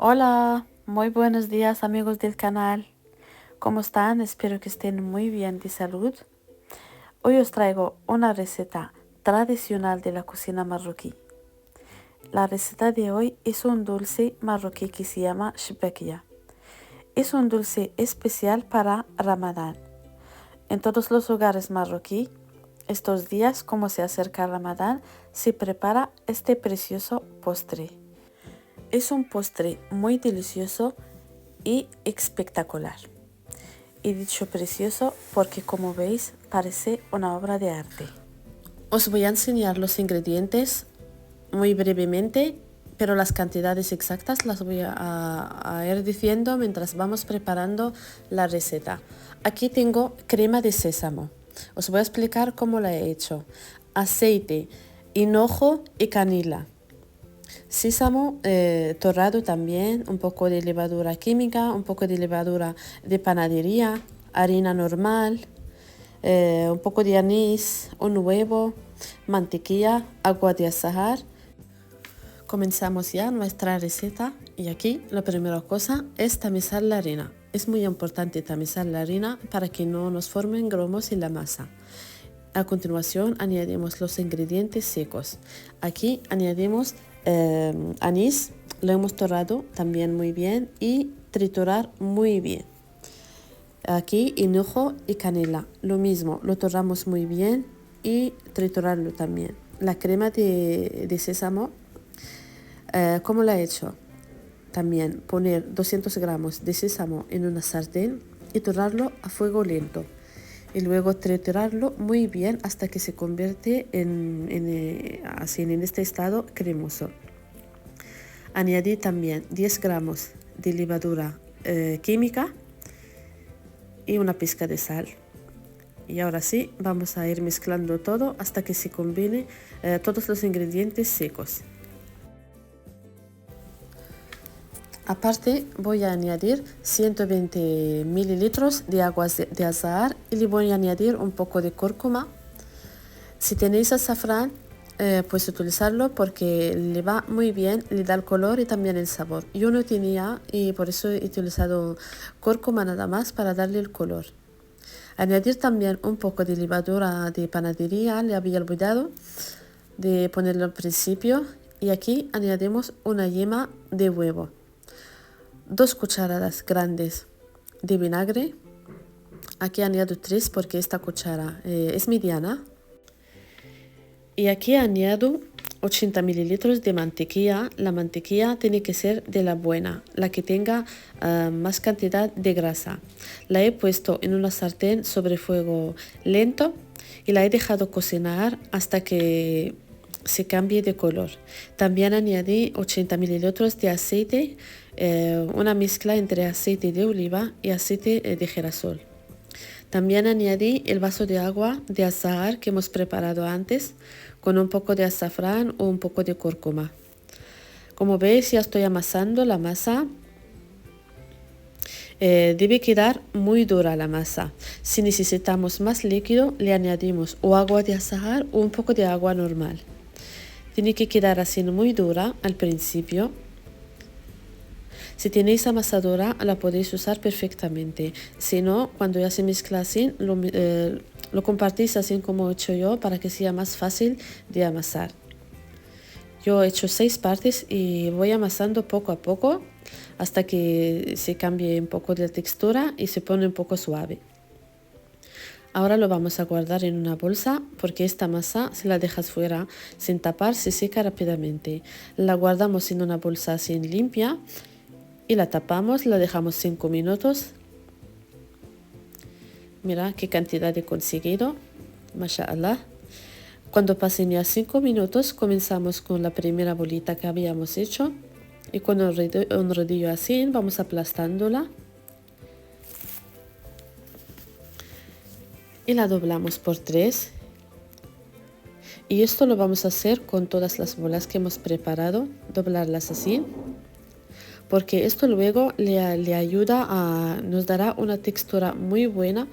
Hola, muy buenos días amigos del canal. ¿Cómo están? Espero que estén muy bien de salud. Hoy os traigo una receta tradicional de la cocina marroquí. La receta de hoy es un dulce marroquí que se llama shbakia. Es un dulce especial para Ramadán. En todos los hogares marroquí, estos días, como se acerca Ramadán, se prepara este precioso postre. Es un postre muy delicioso y espectacular. He dicho precioso porque, como veis, parece una obra de arte. Os voy a enseñar los ingredientes muy brevemente, pero las cantidades exactas las voy a ir diciendo mientras vamos preparando la receta. Aquí tengo crema de sésamo. Os voy a explicar cómo la he hecho. Aceite, hinojo y canela. Sésamo torrado también, un poco de levadura química, un poco de levadura de panadería, harina normal, un poco de anís, un huevo, mantequilla, agua de azahar. Comenzamos ya nuestra receta y aquí la primera cosa es tamizar la harina. Es muy importante tamizar la harina para que no nos formen grumos en la masa. A continuación añadimos los ingredientes secos. Aquí añadimos anís, lo hemos torrado también muy bien y triturar muy bien. Aquí hinojo y canela, lo mismo, lo torramos muy bien y triturarlo también. La crema de sésamo, ¿cómo la he hecho? También poner 200 gramos de sésamo en una sartén y torrarlo a fuego lento. Y luego triturarlo muy bien hasta que se convierte así en este estado cremoso. Añadí también 10 gramos de levadura química y una pizca de sal. Y ahora sí, vamos a ir mezclando todo hasta que se combine todos los ingredientes secos. Aparte voy a añadir 120 mililitros de agua de azahar y le voy a añadir un poco de cúrcuma. Si tenéis azafrán, pues utilizarlo porque le va muy bien, le da el color y también el sabor. Yo no tenía y por eso he utilizado cúrcuma nada más para darle el color. Añadir también un poco de levadura de panadería, le había olvidado de ponerlo al principio. Y aquí añadimos una yema de huevo, 2 cucharadas grandes de vinagre. Aquí añado 3 porque esta cuchara es mediana. Y aquí añado 80 mililitros de mantequilla. La mantequilla tiene que ser de la buena, la que tenga más cantidad de grasa. La he puesto en una sartén sobre fuego lento y la he dejado cocinar hasta que se cambie de color. También añadí 80 mililitros de aceite, una mezcla entre aceite de oliva y aceite de girasol. También añadí el vaso de agua de azahar que hemos preparado antes con un poco de azafrán o un poco de cúrcuma. Como veis, ya estoy amasando la masa. Debe quedar muy dura la masa. Si necesitamos más líquido, le añadimos o agua de azahar o un poco de agua normal. Tiene que quedar así muy dura al principio. Si tenéis amasadora, la podéis usar perfectamente. Si no, cuando ya se mezcla así, lo compartís así como he hecho yo para que sea más fácil de amasar. Yo he hecho 6 partes y voy amasando poco a poco hasta que se cambie un poco de textura y se pone un poco suave. Ahora lo vamos a guardar en una bolsa porque esta masa, si la dejas fuera sin tapar, se seca rápidamente. La guardamos en una bolsa así limpia y la tapamos, la dejamos 5 minutos. Mira qué cantidad he conseguido, mashallah. Cuando pasen ya 5 minutos, comenzamos con la primera bolita que habíamos hecho y con un rodillo así vamos aplastándola y la doblamos por 3. Y esto lo vamos a hacer con todas las bolas que hemos preparado, doblarlas así, porque esto luego le ayuda nos dará una textura muy buena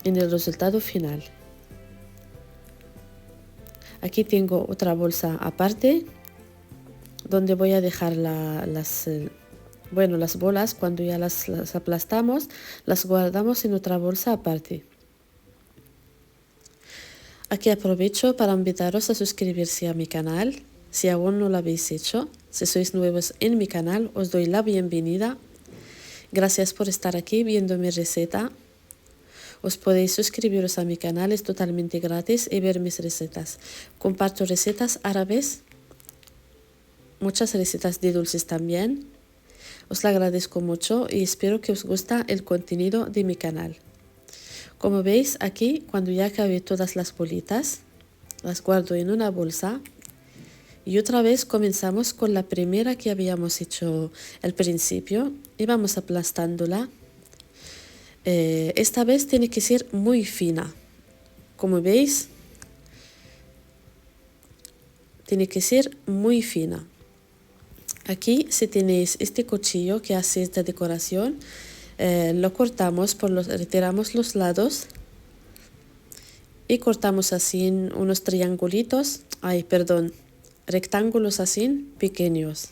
en el resultado final. Aquí tengo otra bolsa aparte donde voy a dejar Bueno, las bolas, cuando ya las aplastamos, las guardamos en otra bolsa aparte. Aquí aprovecho para invitaros a suscribirse a mi canal, si aún no lo habéis hecho. Si sois nuevos en mi canal, os doy la bienvenida. Gracias por estar aquí viendo mi receta. Os podéis suscribiros a mi canal, es totalmente gratis, y ver mis recetas. Comparto recetas árabes, muchas recetas de dulces también. Os lo agradezco mucho y espero que os guste el contenido de mi canal. Como veis aquí, cuando ya acabé todas las bolitas, las guardo en una bolsa. Y otra vez comenzamos con la primera que habíamos hecho al principio y vamos aplastándola. Esta vez tiene que ser muy fina. Como veis, tiene que ser muy fina. Aquí, si tenéis este cuchillo que hace esta decoración, lo cortamos, retiramos los lados y cortamos así en unos rectángulos así pequeños.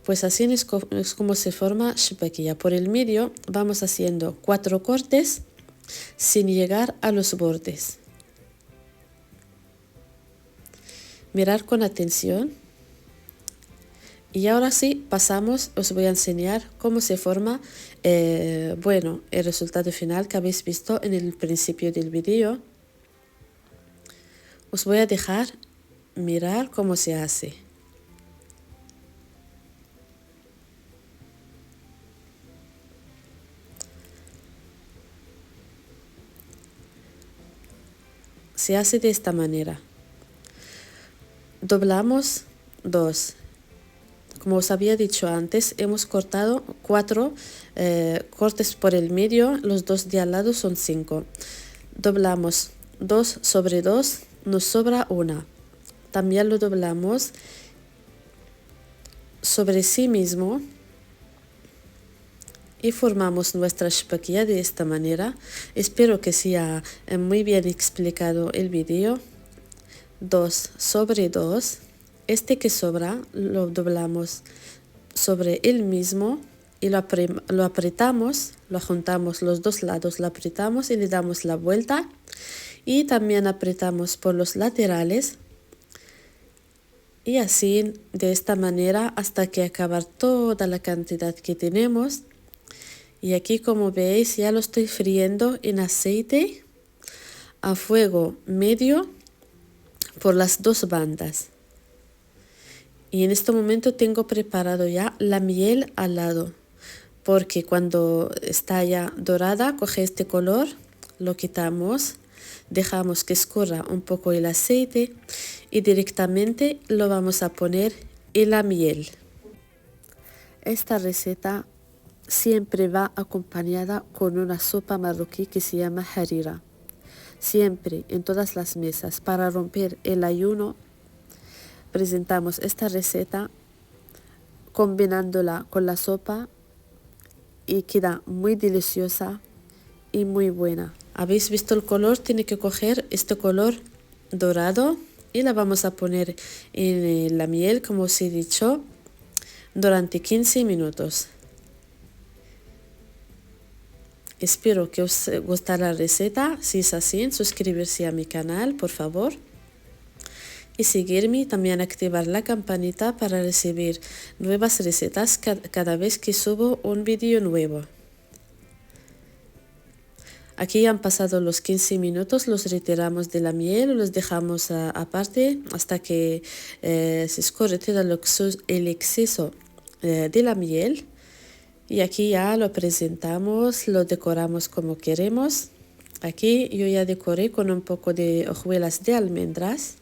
Pues así es como se forma shbakia. Por el medio vamos haciendo 4 cortes sin llegar a los bordes. Mirar con atención. Y ahora sí, pasamos, os voy a enseñar cómo se forma, el resultado final que habéis visto en el principio del vídeo. Os voy a dejar mirar cómo se hace. Se hace de esta manera. Doblamos 2. Como os había dicho antes, hemos cortado 4 cortes por el medio, los 2 de al lado son 5. Doblamos 2 sobre 2, nos sobra 1. También lo doblamos sobre sí mismo y formamos nuestra shbakia de esta manera. Espero que sea muy bien explicado el vídeo. 2 sobre 2. Este que sobra lo doblamos sobre el mismo y lo apretamos, lo juntamos los dos lados, lo apretamos y le damos la vuelta. Y también apretamos por los laterales. Y así, de esta manera, hasta que acabar toda la cantidad que tenemos. Y aquí, como veis, ya lo estoy friendo en aceite a fuego medio por las dos bandas. Y en este momento tengo preparado ya la miel al lado, porque cuando está ya dorada, coge este color, lo quitamos, dejamos que escurra un poco el aceite y directamente lo vamos a poner en la miel. Esta receta siempre va acompañada con una sopa marroquí que se llama harira. Siempre en todas las mesas para romper el ayuno presentamos esta receta combinándola con la sopa y queda muy deliciosa y muy buena. ¿Habéis visto el color? Tiene que coger este color dorado y la vamos a poner en la miel, como os he dicho, durante 15 minutos. Espero que os guste la receta. Si es así, suscribirse a mi canal, por favor. Y seguirme, también activar la campanita para recibir nuevas recetas cada vez que subo un vídeo nuevo. Aquí ya han pasado los 15 minutos, los retiramos de la miel, los dejamos aparte hasta que se escurre todo el exceso de la miel. Y aquí ya lo presentamos, lo decoramos como queremos. Aquí yo ya decoré con un poco de hojuelas de almendras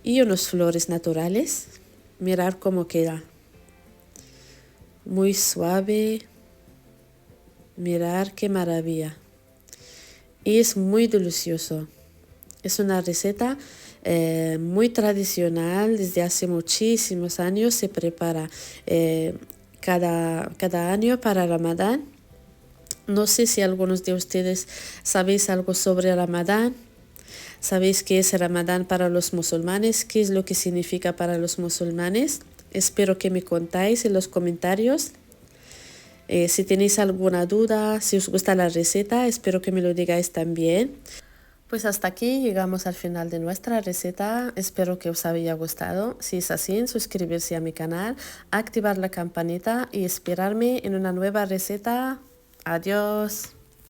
y unas flores naturales. Mirar cómo queda. Muy suave. Mirar qué maravilla. Y es muy delicioso. Es una receta muy tradicional. Desde hace muchísimos años se prepara cada año para Ramadán. No sé si algunos de ustedes sabéis algo sobre Ramadán. ¿Sabéis qué es Ramadán para los musulmanes? ¿Qué es lo que significa para los musulmanes? Espero que me contáis en los comentarios. Si tenéis alguna duda, si os gusta la receta, espero que me lo digáis también. Pues hasta aquí llegamos al final de nuestra receta. Espero que os haya gustado. Si es así, suscribirse a mi canal, activar la campanita y esperarme en una nueva receta. Adiós.